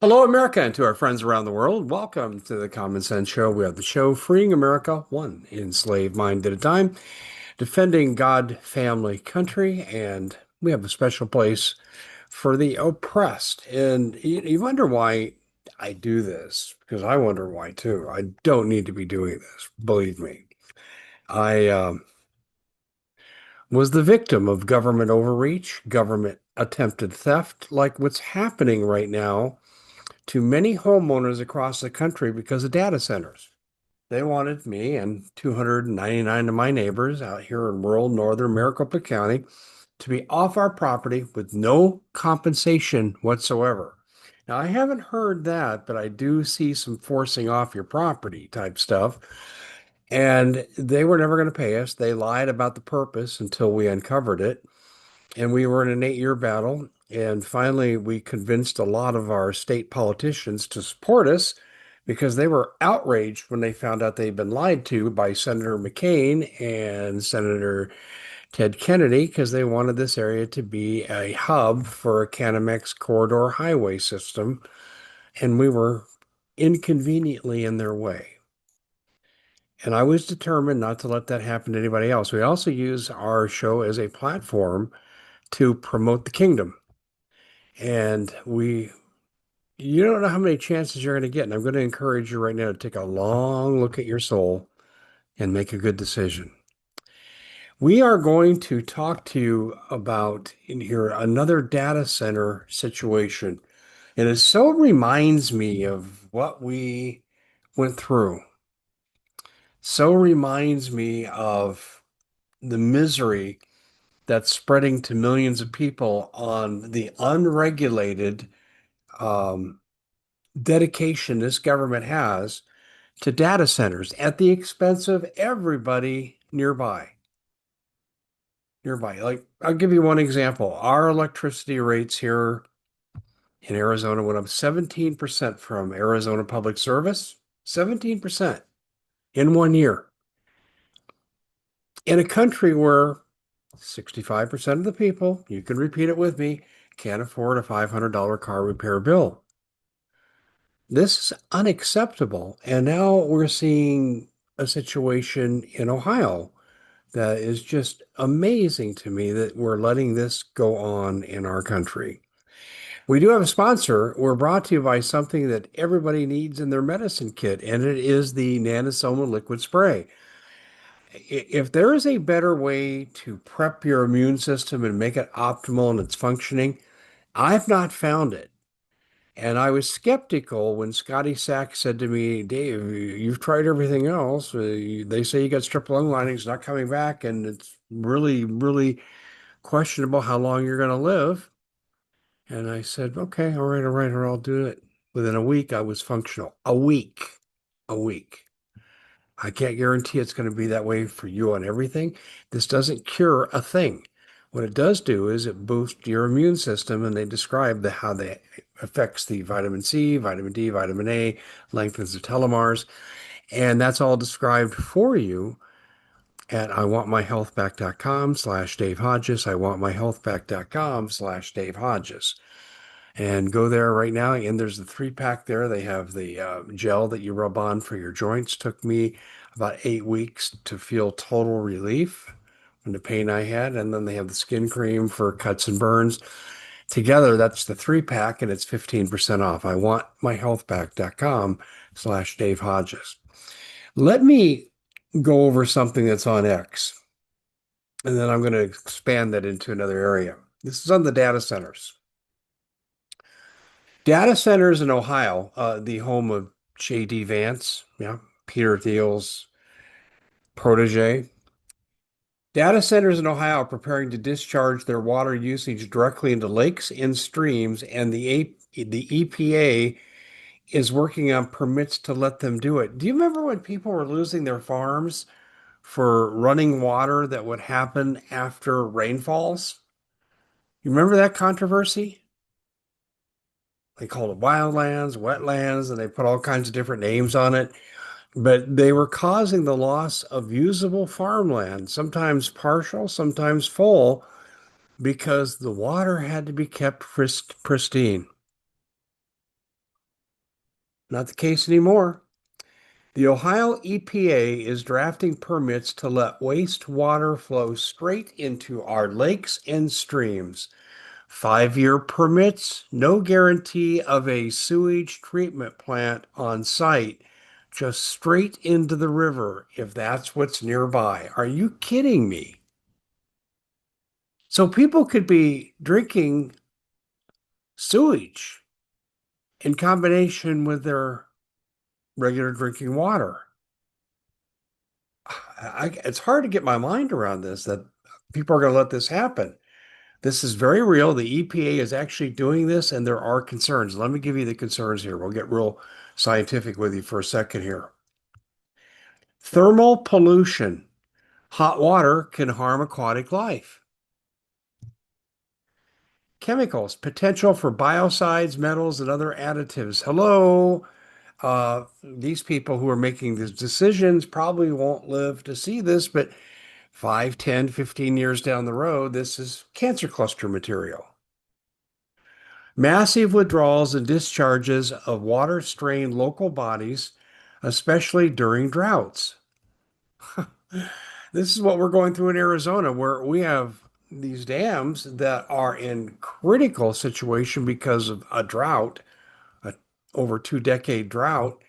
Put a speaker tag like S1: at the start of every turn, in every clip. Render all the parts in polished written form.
S1: Hello, America, and to our friends around the world. Welcome to the Common Sense Show. We have the show freeing America one enslaved mind at a time, defending God, family, country, and we have a special place for the oppressed. And you wonder why I do this, because I wonder why too. I don't need to be doing this, believe me. I was the victim of government overreach, government attempted theft, like what's happening right now to many homeowners across the country because of data centers. They wanted me and 299 of my neighbors out here in rural northern Maricopa County to be off our property with no compensation whatsoever. Now, I haven't heard that, but I do see some forcing off your property type stuff. And they were never going to pay us. They lied about the purpose until we uncovered it. And we were in an 8-year battle. And finally, we convinced a lot of our state politicians to support us because they were outraged when they found out they'd been lied to by Senator McCain and Senator Ted Kennedy because they wanted this area to be a hub for a Canamex corridor highway system. And we were inconveniently in their way. And I was determined not to let that happen to anybody else. We also use our show as a platform to promote the kingdom. And you don't know how many chances you're going to get. And I'm going to encourage you right now to take a long look at your soul and make a good decision. We are going to talk to you about in here another data center situation. And it so reminds me of what we went through. So reminds me of the misery that's spreading to millions of people on the unregulated um, dedication this government has to data centers at the expense of everybody nearby. Nearby. Like, I'll give you one example. Our electricity rates here in Arizona went up 17% from Arizona Public Service, 17% in 1 year. In a country where 65% of the people, you can repeat it with me, can't afford a $500 car repair bill. This is unacceptable. And now we're seeing a situation in Ohio that is just amazing to me that we're letting this go on in our country. We do have a sponsor. We're brought to you by something that everybody needs in their medicine kit, and it is the Nanosoma liquid spray. If there is a better way to prep your immune system and make it optimal in its functioning, I've not found it. And I was skeptical when Scotty Sachs said to me, Dave, you've tried everything else. They say you got strep lung linings not coming back, and it's really, really questionable how long you're going to live. And I said, okay, all right, I'll do it. Within a week, I was functional. A week. A week. I can't guarantee it's going to be that way for you on everything. This doesn't cure a thing. What it does do is it boosts your immune system, and they describe how that affects the vitamin C, vitamin D, vitamin A, lengthens the telomeres, and that's all described for you at iwantmyhealthback.com/Dave Hodges. iwantmyhealthback.com/Dave Hodges. And go there right now. And there's the 3-pack there. They have the gel that you rub on for your joints. Took me about 8 weeks to feel total relief from the pain I had. And then they have the skin cream for cuts and burns. Together, that's the 3-pack, and it's 15% off. I want myhealthback.com/Dave Hodges. Let me go over something that's on X, and then I'm going to expand that into another area. This is on the data centers. Data centers in Ohio, the home of J.D. Vance, yeah, Peter Thiel's protege. Data centers in Ohio are preparing to discharge their water usage directly into lakes and streams, and the EPA is working on permits to let them do it. Do you remember when people were losing their farms for running water that would happen after rainfalls? You remember that controversy? They called it wildlands, wetlands, and they put all kinds of different names on it. But they were causing the loss of usable farmland, sometimes partial, sometimes full, because the water had to be kept pristine. Not the case anymore. The Ohio EPA is drafting permits to let wastewater flow straight into our lakes and streams. 5-year permits, no guarantee of a sewage treatment plant on site, just straight into the river if that's what's nearby. Are you kidding me? So people could be drinking sewage in combination with their regular drinking water. It's hard to get my mind around this that people are going to let this happen. This is very real. The EPA is actually doing this, and there are concerns. Let me give you the concerns here. We'll get real scientific with you for a second here. Thermal pollution. Hot water can harm aquatic life. Chemicals, potential for biocides, metals, and other additives. Hello. These people who are making these decisions probably won't live to see this, but 5, 10, 15 years down the road, this is cancer cluster material. Massive withdrawals and discharges of water-strained local bodies, especially during droughts. This is what we're going through in Arizona, where we have these dams that are in critical situation because of a drought, a over 2-decade drought,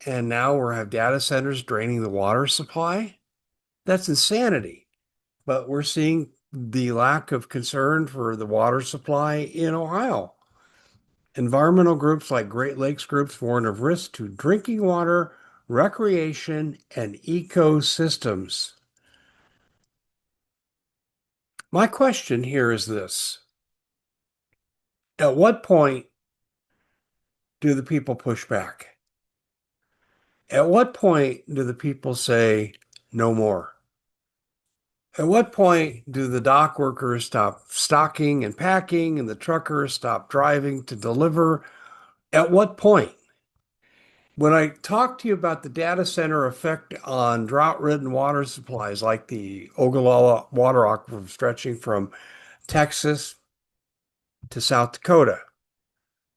S1: and now we have data centers draining the water supply. That's insanity. But we're seeing the lack of concern for the water supply in Ohio. Environmental groups like Great Lakes groups warn of risks to drinking water, recreation, and ecosystems. My question here is this. At what point do the people push back? At what point do the people say no more? At what point do the dock workers stop stocking and packing and the truckers stop driving to deliver? At what point? When I talk to you about the data center effect on drought-ridden water supplies like the Ogallala water aquifer stretching from Texas to South Dakota,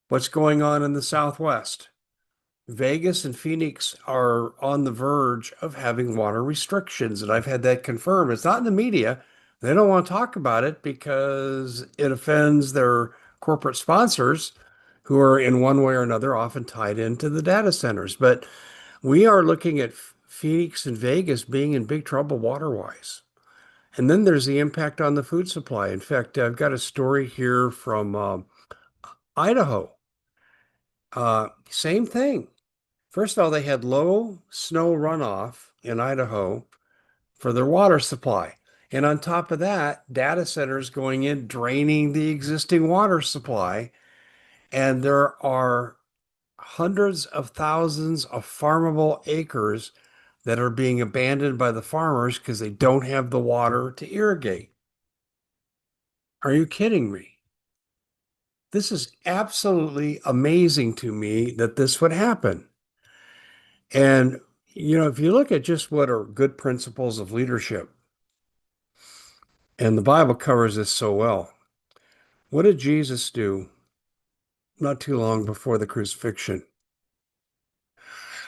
S1: what's going on in the Southwest? Vegas and Phoenix are on the verge of having water restrictions, and I've had that confirmed. It's not in the media. They don't want to talk about it because it offends their corporate sponsors who are in one way or another often tied into the data centers. But we are looking at Phoenix and Vegas being in big trouble water-wise. And then there's the impact on the food supply. In fact, I've got a story here from Idaho. Same thing. First of all, they had low snow runoff in Idaho for their water supply. And on top of that, data centers going in, draining the existing water supply. And there are hundreds of thousands of farmable acres that are being abandoned by the farmers because they don't have the water to irrigate. Are you kidding me? This is absolutely amazing to me that this would happen. And, if you look at just what are good principles of leadership, and the Bible covers this so well, what did Jesus do not too long before the crucifixion?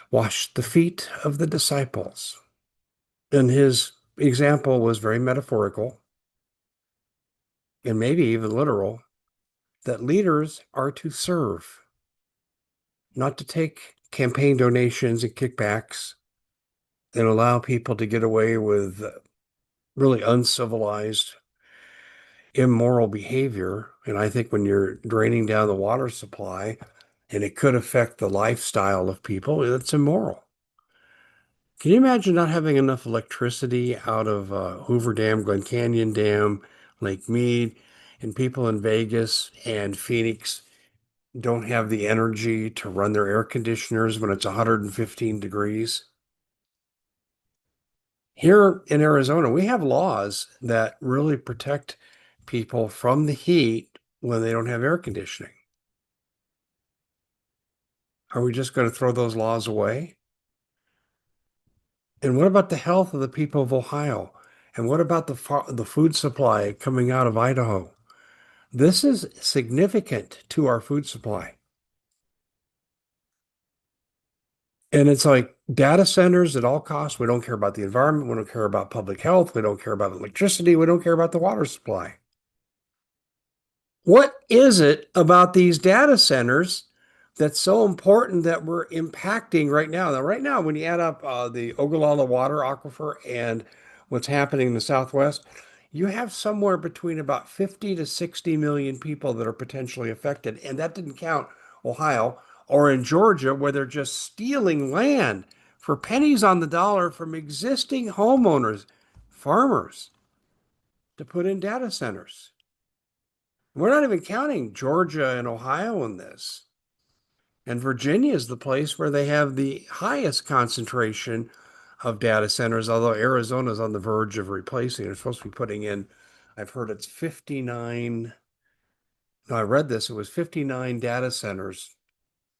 S1: Wash the feet of the disciples. And his example was very metaphorical and maybe even literal, that leaders are to serve, not to take campaign donations and kickbacks and allow people to get away with really uncivilized, immoral behavior. And I think when you're draining down the water supply and it could affect the lifestyle of people, it's immoral. Can you imagine not having enough electricity out of Hoover Dam, Glen Canyon Dam, Lake Mead, and people in Vegas and Phoenix don't have the energy to run their air conditioners when it's 115 degrees? Here in Arizona, we have laws that really protect people from the heat when they don't have air conditioning. Are we just going to throw those laws away? And what about the health of the people of Ohio? And what about the food supply coming out of Idaho? This is significant to our food supply. And it's like data centers at all costs. We don't care about the environment. We don't care about public health. We don't care about electricity. We don't care about the water supply. What is it about these data centers that's so important that we're impacting right now? Now, right now, when you add up the Ogallala water aquifer and what's happening in the Southwest, you have somewhere between about 50 to 60 million people that are potentially affected. And that didn't count Ohio or in Georgia, where they're just stealing land for pennies on the dollar from existing homeowners, farmers, to put in data centers. We're not even counting Georgia and Ohio in this. And Virginia is the place where they have the highest concentration of data centers, although Arizona is on the verge of replacing it. It's supposed to be putting in, I've heard it's 59. No, I read this, it was 59 data centers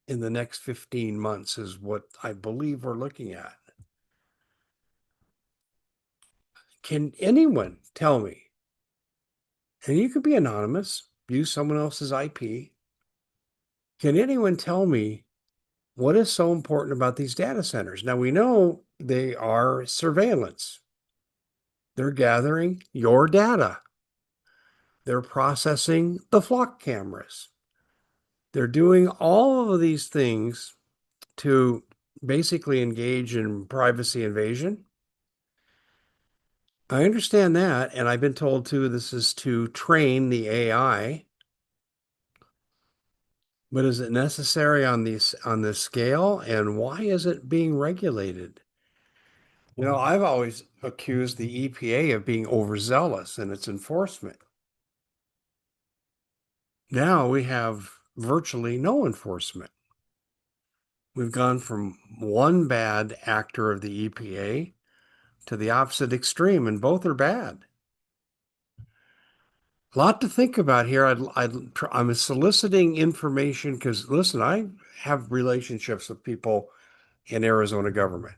S1: in the next 15 months, is what I believe we're looking at. Can anyone tell me, and you could be anonymous, use someone else's IP, can anyone tell me what is so important about these data centers? Now, we know they are surveillance. They're gathering your data. They're processing the flock cameras. They're doing all of these things to basically engage in privacy invasion. I understand that, and I've been told too this is to train the AI. But is it necessary on this scale? And why is it being regulated? I've always accused the EPA of being overzealous in its enforcement. Now we have virtually no enforcement. We've gone from one bad actor of the EPA to the opposite extreme, and both are bad. A lot to think about here. I'm soliciting information because, listen, I have relationships with people in Arizona government.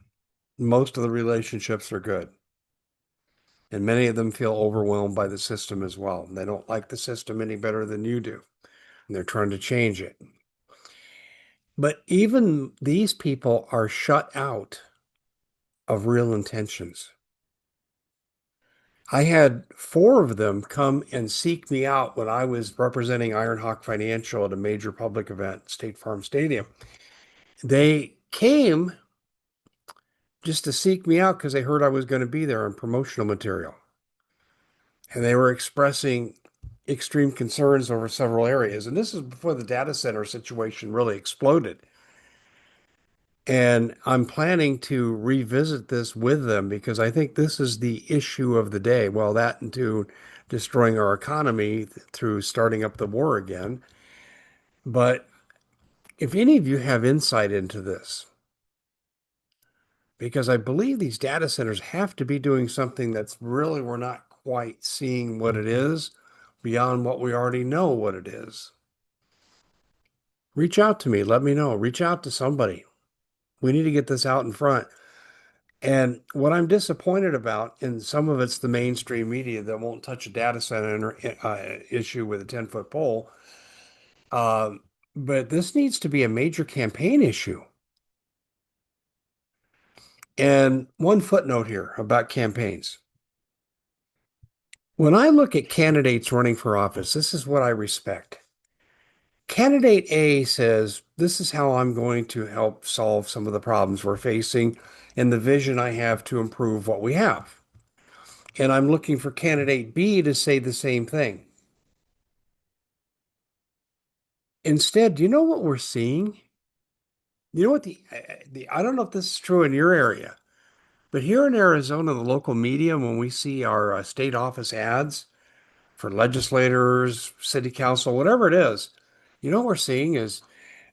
S1: Most of the relationships are good. And many of them feel overwhelmed by the system as well. They don't like the system any better than you do. And they're trying to change it. But even these people are shut out of real intentions. I had four of them come and seek me out when I was representing Ironhawk Financial at a major public event, State Farm Stadium. They came just to seek me out because they heard I was going to be there on promotional material. And they were expressing extreme concerns over several areas. And this is before the data center situation really exploded. And I'm planning to revisit this with them because I think this is the issue of the day. Well, that and to destroying our economy through starting up the war again. But if any of you have insight into this, because I believe these data centers have to be doing something that's really, we're not quite seeing what it is beyond what we already know what it is. Reach out to me. Let me know. Reach out to somebody. We need to get this out in front. And what I'm disappointed about, and some of it's the mainstream media that won't touch a data center issue with a 10-foot pole, uh, but this needs to be a major campaign issue. And one footnote here about campaigns. When I look at candidates running for office, this is what I respect. Candidate A says, this is how I'm going to help solve some of the problems we're facing and the vision I have to improve what we have. And I'm looking for candidate B to say the same thing. Instead, do you know what we're seeing? You know what I don't know if this is true in your area, but here in Arizona, the local media, when we see our state office ads for legislators, city council, whatever it is, you know what we're seeing is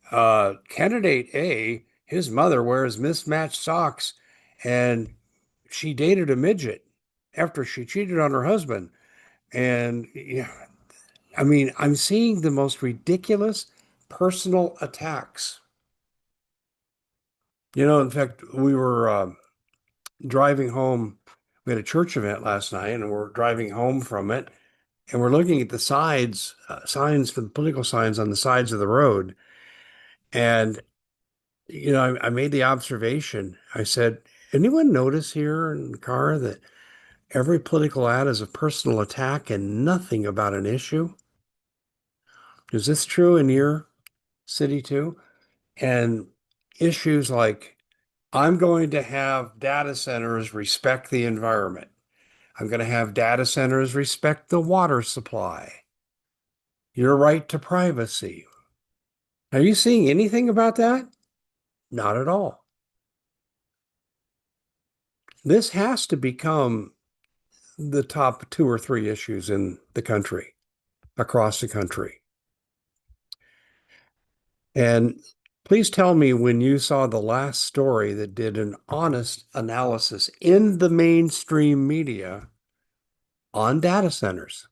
S1: candidate A, his mother wears mismatched socks and she dated a midget after she cheated on her husband. And yeah, I mean, I'm seeing the most ridiculous personal attacks. In fact, we were driving home. We had a church event last night, and we're driving home from it, and we're looking at the signs, the political signs on the sides of the road. And I made the observation. I said, anyone notice here in the car that every political ad is a personal attack and nothing about an issue? Is this true in your city too? And issues like, I'm going to have data centers respect the environment. I'm going to have data centers respect the water supply, your right to privacy. Are you seeing anything about that? Not at all. This has to become the top two or three issues in the country, across the country. And please tell me when you saw the last story that did an honest analysis in the mainstream media on data centers.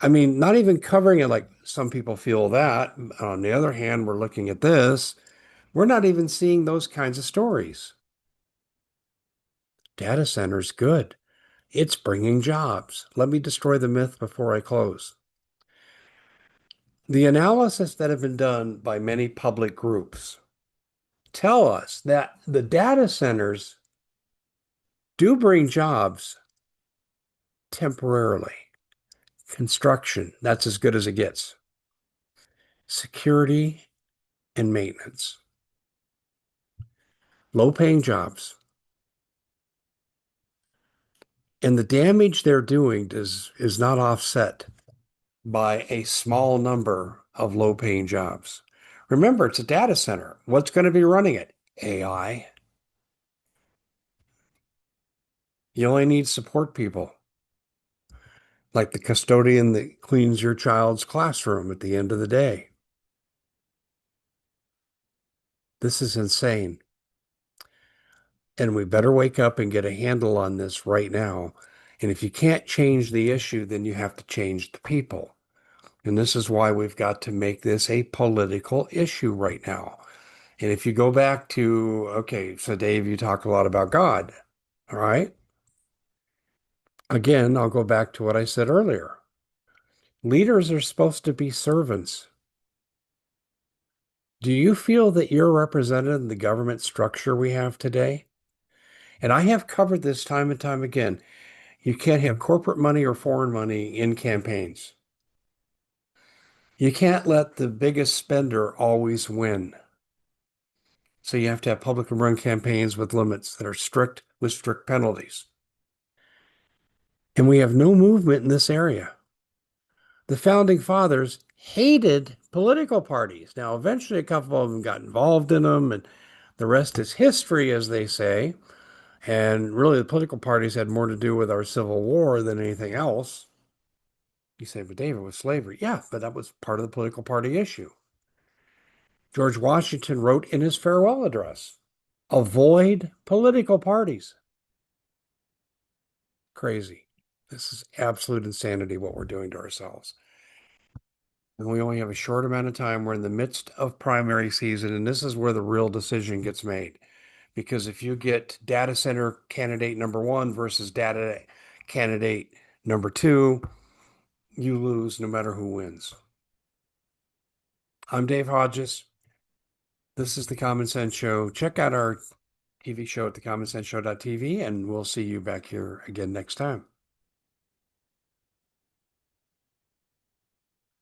S1: I mean, not even covering it like some people feel that. On the other hand, we're looking at this. We're not even seeing those kinds of stories. Data centers, good. It's bringing jobs. Let me destroy the myth before I close. The analysis that have been done by many public groups tell us that the data centers do bring jobs temporarily. Construction, that's as good as it gets. Security and maintenance, low paying jobs. And the damage they're doing is not offset by a small number of low paying jobs. Remember, it's a data center. What's going to be running it? AI. You only need support people, like the custodian that cleans your child's classroom at the end of the day. This is insane. And we better wake up and get a handle on this right now. And if you can't change the issue, then you have to change the people. And this is why we've got to make this a political issue right now. And if you go back to, okay, so Dave, you talk a lot about God. All right. Again, I'll go back to what I said earlier. Leaders are supposed to be servants. Do you feel that you're represented in the government structure we have today? And I have covered this time and time again. You can't have corporate money or foreign money in campaigns. You can't let the biggest spender always win. So you have to have publicly run campaigns with limits that are strict with strict penalties. And we have no movement in this area. The founding fathers hated political parties. Now, eventually, a couple of them got involved in them, and the rest is history, as they say. And really, the political parties had more to do with our Civil War than anything else. You say, but David, was slavery. Yeah, but that was part of the political party issue. George Washington wrote in his farewell address, avoid political parties. Crazy. This is absolute insanity what we're doing to ourselves. And we only have a short amount of time. We're in the midst of primary season, and this is where the real decision gets made. Because if you get data center candidate number one versus data candidate number two, you lose no matter who wins. I'm Dave Hodges. This is the Common Sense Show. Check out our TV show at thecommonsense show.tv, and we'll see you back here again next time.